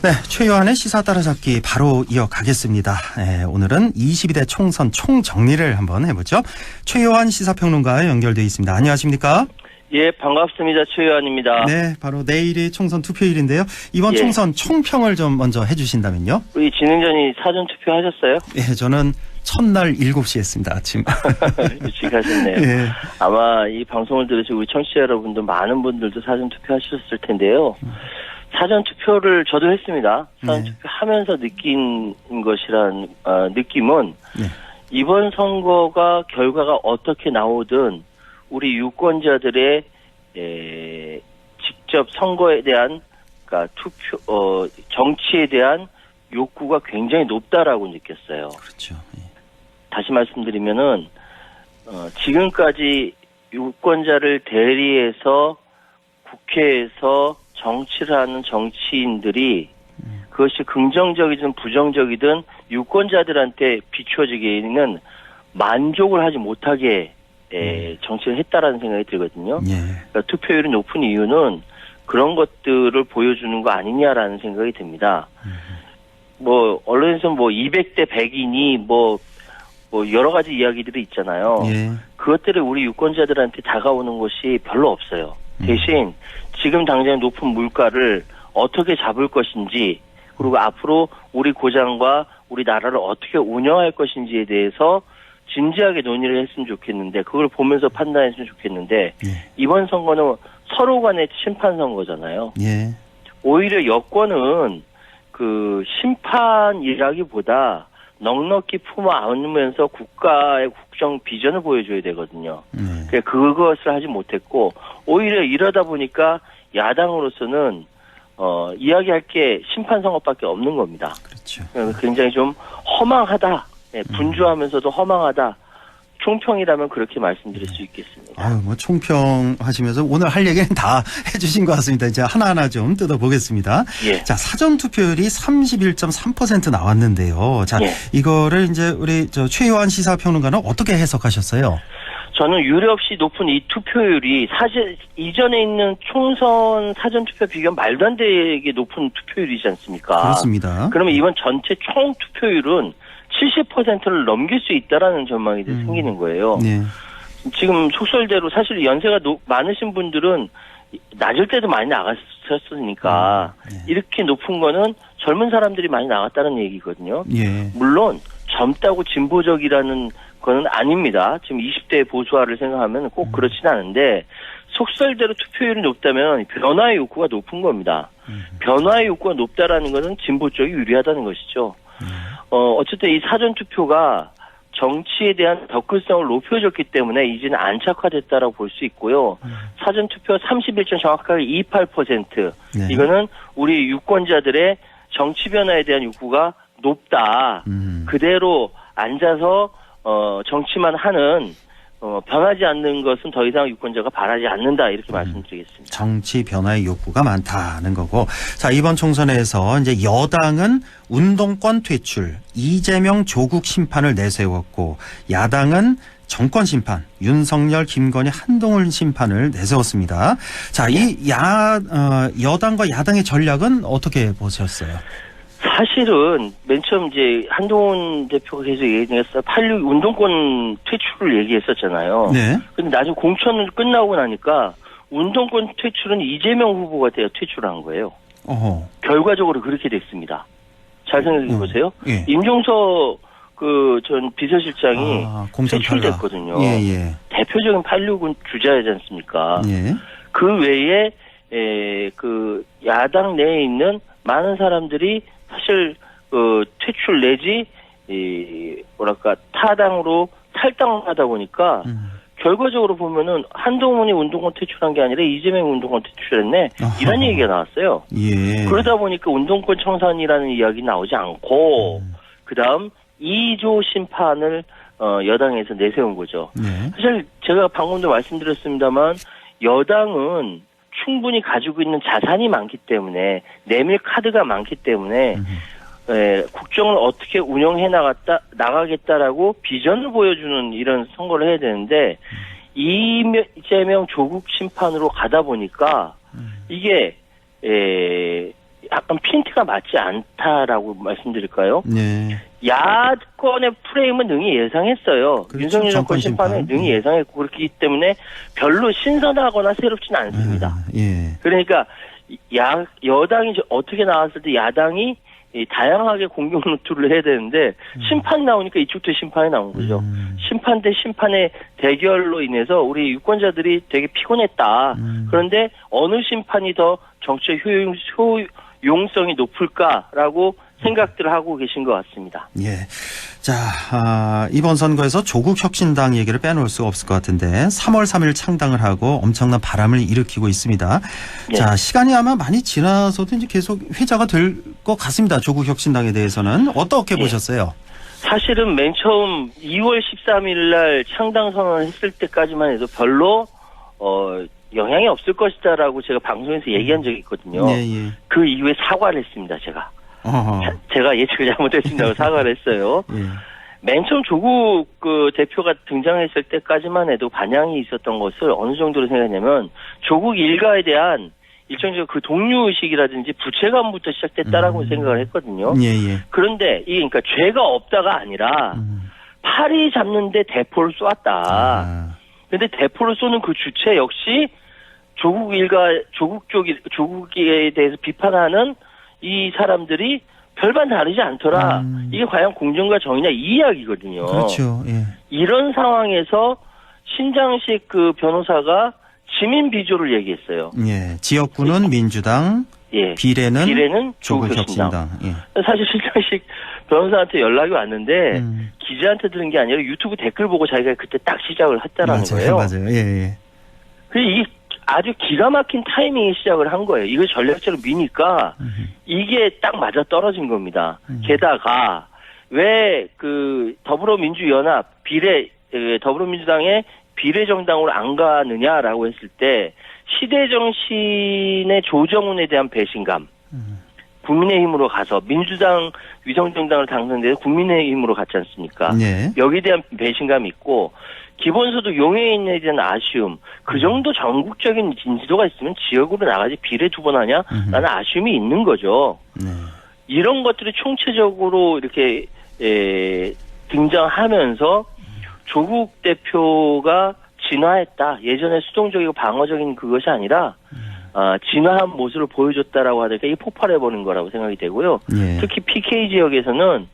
네, 최요한의 시사 따라잡기 바로 이어가겠습니다. 네, 오늘은 22대 총선 총정리를 한번 해보죠. 최요한 시사평론가 연결돼 있습니다. 안녕하십니까? 예, 반갑습니다. 최요한입니다. 네, 바로 내일이 총선 투표일인데요. 이번 총선 총평을 좀 먼저 해주신다면요. 우리 진행자님 사전 투표하셨어요? 예, 저는 첫날 7시에 했습니다. 아침. 일찍 하셨네요. 예. 아마 이 방송을 들으시고 우리 청취자 여러분들 많은 분들도 사전 투표하셨을 텐데요. 사전 투표를 저도 했습니다. 사전 투표하면서 느낀 것이란 느낌은 이번 선거가 결과가 어떻게 나오든 우리 유권자들의 직접 선거에 대한 그러니까 투표 정치에 대한 욕구가 굉장히 높다라고 느꼈어요. 그렇죠. 다시 말씀드리면은 지금까지 유권자를 대리해서 국회에서 정치를 하는 정치인들이 그것이 긍정적이든 부정적이든 유권자들한테 비추어지기에는 만족을 하지 못하게 정치를 했다라는 생각이 들거든요. 그러니까 투표율이 높은 이유는 그런 것들을 보여주는 거 아니냐라는 생각이 듭니다. 뭐 언론에서 뭐 200대 100이니 뭐 여러 가지 이야기들이 있잖아요. 그것들을 우리 유권자들한테 다가오는 것이 별로 없어요. 대신 지금 당장 높은 물가를 어떻게 잡을 것인지 그리고 앞으로 우리 고장과 우리 나라를 어떻게 운영할 것인지에 대해서 진지하게 논의를 했으면 좋겠는데 그걸 보면서 판단했으면 좋겠는데 이번 선거는 서로 간의 심판 선거잖아요. 오히려 여권은 그 심판이라기보다 넉넉히 품어 안으면서 국가의 국정 비전을 보여줘야 되거든요. 그것을 하지 못했고 오히려 이러다 보니까 야당으로서는 이야기할 게 심판 선거밖에 없는 겁니다. 그렇죠. 굉장히 좀 허망하다. 분주하면서도 허망하다. 총평이라면 그렇게 말씀드릴 수 있겠습니다. 아유, 뭐 총평 하시면서 오늘 할 얘기는 다 해주신 것 같습니다. 이제 하나하나 좀 뜯어보겠습니다. 자, 사전 투표율이 31.3% 나왔는데요. 자, 이거를 이제 우리 최요한 시사평론가는 어떻게 해석하셨어요? 저는 유례없이 높은 이 투표율이 사실 이전에 있는 총선 사전투표 비교하면 말도 안 되게 높은 투표율이지 않습니까? 그렇습니다. 그러면 이번 전체 총 투표율은 70%를 넘길 수 있다라는 전망이 생기는 거예요. 지금 속설대로 사실 연세가 많으신 분들은 낮을 때도 많이 나갔었으니까 이렇게 높은 거는 젊은 사람들이 많이 나갔다는 얘기거든요. 물론 젊다고 진보적이라는 거는 아닙니다. 지금 20대 보수화를 생각하면 꼭 그렇지는 않은데 속설대로 투표율이 높다면 변화의 욕구가 높은 겁니다. 변화의 욕구가 높다라는 것은 진보 쪽이 유리하다는 것이죠. 어쨌든 이 사전투표가 정치에 대한 덕후성을 높여줬기 때문에 이제는 안착화됐다라고 볼 수 있고요. 사전투표 31점 정확하게 28%. 네. 이거는 우리 유권자들의 정치 변화에 대한 욕구가 높다. 그대로 앉아서 정치만 하는 변하지 않는 것은 더 이상 유권자가 바라지 않는다 이렇게 말씀드리겠습니다. 정치 변화의 욕구가 많다는 거고. 자, 이번 총선에서 이제 여당은 운동권 퇴출, 이재명 조국 심판을 내세웠고 야당은 정권 심판, 윤석열, 김건희, 한동훈 심판을 내세웠습니다. 자, 이 여당과 야당의 전략은 어떻게 보셨어요? 사실은 맨 처음 이제 한동훈 대표가 계속 얘기했어 86 운동권 퇴출을 얘기했었잖아요. 네. 근데 나중에 공천을 끝나고 나니까 운동권 퇴출은 이재명 후보가 퇴출한 거예요. 어허. 결과적으로 그렇게 됐습니다. 잘 생각해 보세요. 예. 임종석 전 비서실장이 공천 퇴출됐거든요. 예, 예. 대표적인 86은 주자이지 않습니까? 예. 그 외에 그 야당 내에 있는 많은 사람들이 사실 퇴출 내지 타당으로 탈당을 하다 보니까 결과적으로 보면은 한동훈이 운동권 퇴출한 게 아니라 이재명이 운동권 퇴출했네 이런 얘기가 나왔어요. 예. 그러다 보니까 운동권 청산이라는 이야기 나오지 않고 그다음 2조 심판을 여당에서 내세운 거죠. 네. 사실 제가 방금도 말씀드렸습니다만 여당은 충분히 가지고 있는 자산이 많기 때문에 내밀 카드가 많기 때문에 국정을 어떻게 운영해 나가겠다라고 비전을 보여주는 이런 선거를 해야 되는데 이재명 조국 심판으로 가다 보니까 이게 약간 핀트가 맞지 않다라고 말씀드릴까요? 네. 야권의 프레임은 능히 예상했어요. 그렇죠. 윤석열 정권 심판은 능히 예상했고 그렇기 때문에 별로 신선하거나 새롭지는 않습니다. 예. 그러니까 여당이 어떻게 나왔을 때 야당이 다양하게 공격 노출을 해야 되는데 심판이 나오니까 이쪽도 심판이 나온 거죠. 심판 대 심판의 대결로 인해서 우리 유권자들이 되게 피곤했다. 그런데 어느 심판이 더 정치적 효용성이 높을까라고 생각들을 하고 계신 것 같습니다. 예. 자, 이번 선거에서 조국 혁신당 얘기를 빼놓을 수가 없을 것 같은데 3월 3일 창당을 하고 엄청난 바람을 일으키고 있습니다. 예. 자, 시간이 아마 많이 지나서도 이제 계속 회자가 될 것 같습니다. 조국 혁신당에 대해서는 어떻게 보셨어요? 사실은 맨 처음 2월 13일 날 창당 선언을 했을 때까지만 해도 별로 영향이 없을 것이다라고 제가 방송에서 얘기한 적이 있거든요. 예, 예. 그 이후에 사과를 했습니다, 제가. 제가 예측을 잘못했습니다고 사과를 했어요. 예. 맨 처음 조국 대표가 등장했을 때까지만 해도 반향이 있었던 것을 어느 정도로 생각했냐면 조국 일가에 대한 일정적 그 동료의식이라든지 부채감부터 시작됐다라고 생각을 했거든요. 예, 예. 그런데 이게 그러니까 죄가 없다가 아니라 파리 잡는데 대포를 쏘았다. 그런데 대포를 쏘는 그 주체 역시 조국에 대해서 비판하는 이 사람들이 별반 다르지 않더라. 이게 과연 공정과 정의냐 이 이야기거든요. 그렇죠. 예. 이런 상황에서 신장식 변호사가 지민 비조를 얘기했어요. 예. 지역구는 민주당, 예. 비례는 조국 혁신당. 예. 사실 신장식 변호사한테 연락이 왔는데 기자한테 들은 게 아니라 유튜브 댓글 보고 자기가 그때 딱 시작을 했다라는 거예요. 맞아요. 예, 예. 이 아주 기가 막힌 타이밍에 시작을 한 거예요. 이걸 전략적으로 미니까 이게 딱 맞아 떨어진 겁니다. 게다가 왜 더불어민주연합 더불어민주당의 비례정당으로 안 가느냐라고 했을 때 시대정신의 조정훈에 대한 배신감, 국민의힘으로 가서 민주당 위성정당을 당선돼서 국민의힘으로 갔지 않습니까? 네. 여기에 대한 배신감이 있고 기본소득 용해인에 대한 아쉬움, 그 정도 전국적인 진지도가 있으면 지역으로 나가지 비례 2번 하냐라는 아쉬움이 있는 거죠. 네. 이런 것들이 총체적으로 이렇게 등장하면서 조국 대표가 진화했다. 예전에 수동적이고 방어적인 그것이 아니라 진화한 모습을 보여줬다라고 하니까 이게 폭발해버린 거라고 생각이 되고요. 예. 특히 PK 지역에서는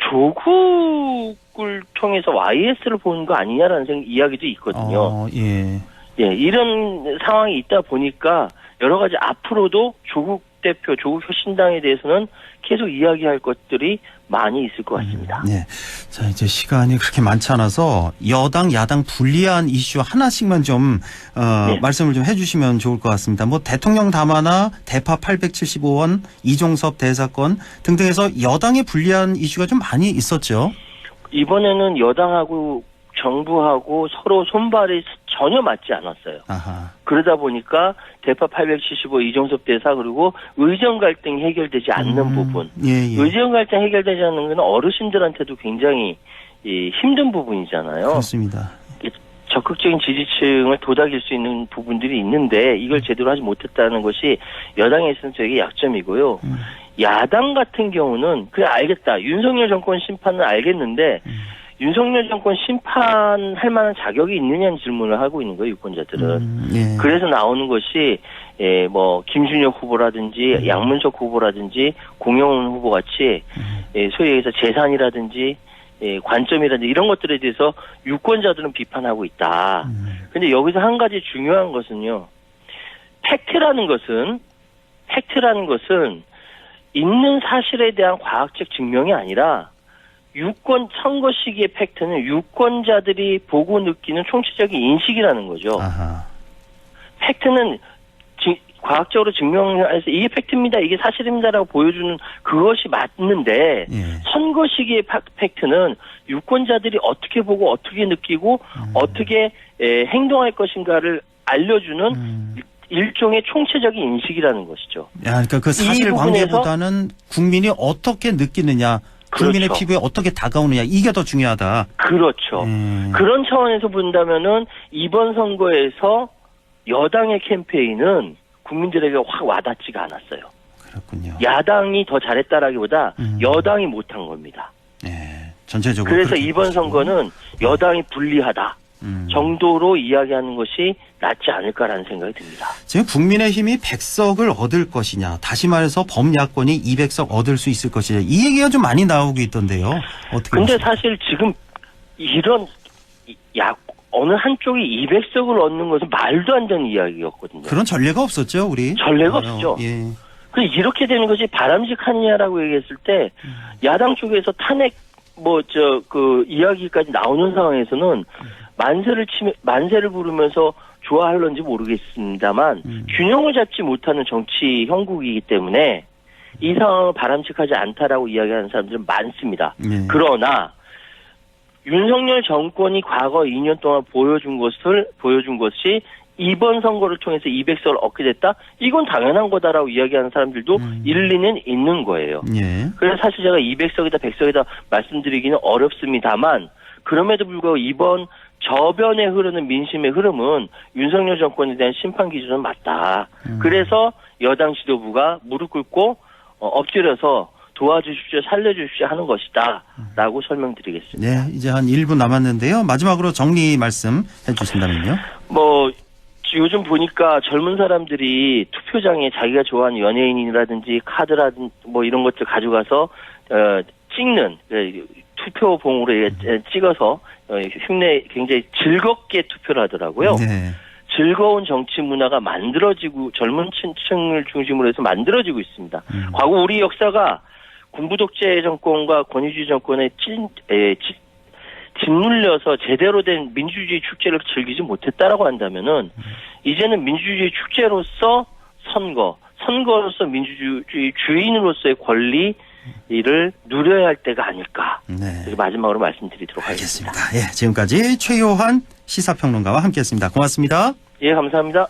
조국을 통해서 YS를 보는 거 아니냐라는 이야기도 있거든요. 예. 예, 이런 상황이 있다 보니까 여러 가지 앞으로도 조국 대표, 조국 혁신당에 대해서는 계속 이야기할 것들이 많이 있을 것 같습니다. 네. 자, 이제 시간이 그렇게 많지 않아서 여당, 야당 불리한 이슈 하나씩만 좀, 네. 말씀을 좀 해주시면 좋을 것 같습니다. 뭐, 대통령 담화나 대파 875원, 이종섭 대사건 등등해서 여당에 불리한 이슈가 좀 많이 있었죠. 이번에는 여당하고 정부하고 서로 손발이 전혀 맞지 않았어요. 아하. 그러다 보니까 대파 875 이종섭 대사 그리고 의정 갈등이 해결되지 않는 부분. 예, 예. 의정 갈등 해결되지 않는 건 어르신들한테도 굉장히 힘든 부분이잖아요. 그렇습니다. 적극적인 지지층을 도닥일 수 있는 부분들이 있는데 이걸 제대로 하지 못했다는 것이 여당에 있어서 저에게 약점이고요. 야당 같은 경우는 그래 알겠다. 윤석열 정권 심판은 알겠는데 윤석열 정권 심판할 만한 자격이 있느냐는 질문을 하고 있는 거예요, 유권자들은. 예. 그래서 나오는 것이, 뭐, 김준혁 후보라든지, 양문석 후보라든지, 공영훈 후보 같이, 소위 얘기해서 재산이라든지, 관점이라든지 이런 것들에 대해서 유권자들은 비판하고 있다. 근데 여기서 한 가지 중요한 것은요, 팩트라는 것은 있는 사실에 대한 과학적 증명이 아니라, 선거 시기의 팩트는 유권자들이 보고 느끼는 총체적인 인식이라는 거죠. 아하. 팩트는 과학적으로 증명해서 이게 팩트입니다, 이게 사실입니다라고 보여주는 그것이 맞는데 예. 선거 시기의 팩트는 유권자들이 어떻게 보고 어떻게 느끼고 어떻게 행동할 것인가를 알려주는 일종의 총체적인 인식이라는 것이죠. 야, 그러니까 그 사실 관계보다는 국민이 어떻게 느끼느냐. 국민의 그렇죠. 피부에 어떻게 다가오느냐 이게 더 중요하다. 그렇죠. 그런 차원에서 본다면은 이번 선거에서 여당의 캠페인은 국민들에게 확 와닿지가 않았어요. 그렇군요. 야당이 더 잘했다라기보다 여당이 못한 겁니다. 네, 전체적으로. 그래서 이번 선거는 여당이 불리하다 정도로 이야기하는 것이 낫지 않을까라는 생각이 듭니다. 지금 국민의힘이 100석을 얻을 것이냐, 다시 말해서 범야권이 200석 얻을 수 있을 것이냐, 이 얘기가 좀 많이 나오고 있던데요. 어떻게 근데 보십니까? 사실 지금 이런 어느 한쪽이 200석을 얻는 것은 말도 안 되는 이야기였거든요. 그런 전례가 없었죠, 우리? 전례가 없었죠. 예. 그래서 이렇게 되는 것이 바람직하느냐라고 얘기했을 때 야당 쪽에서 탄핵 이야기까지 나오는 상황에서는 만세를 부르면서 좋아할런지 모르겠습니다만 균형을 잡지 못하는 정치 형국이기 때문에 이 상황은 바람직하지 않다라고 이야기하는 사람들은 많습니다. 그러나 윤석열 정권이 과거 2년 동안 보여준 것이 이번 선거를 통해서 200석을 얻게 됐다? 이건 당연한 거다라고 이야기하는 사람들도 일리는 있는 거예요. 예. 그래서 사실 제가 200석이다 100석이다 말씀드리기는 어렵습니다만 그럼에도 불구하고 이번 저변에 흐르는 민심의 흐름은 윤석열 정권에 대한 심판 기준은 맞다. 그래서 여당 지도부가 무릎 꿇고 엎드려서 도와주십시오, 살려주십시오 하는 것이다 라고 설명드리겠습니다. 네, 이제 한 1분 남았는데요. 마지막으로 정리 말씀 해주신다면요. 뭐 요즘 보니까 젊은 사람들이 투표장에 자기가 좋아하는 연예인이라든지 카드라든지 뭐 이런 것들 가져가서 찍는 투표봉으로 찍어서 굉장히 즐겁게 투표를 하더라고요. 네. 즐거운 정치 문화가 만들어지고 젊은 층을 중심으로 해서 만들어지고 있습니다. 과거 우리 역사가 군부 독재 정권과 권위주의 정권에 짓눌려서 제대로 된 민주주의 축제를 즐기지 못했다라고 한다면은 이제는 민주주의 축제로서 선거로서 민주주의 주인으로서의 권리를 누려야 할 때가 아닐까. 네. 마지막으로 말씀드리도록 하겠습니다. 예, 지금까지 최요한 시사평론가와 함께했습니다. 고맙습니다. 예, 감사합니다.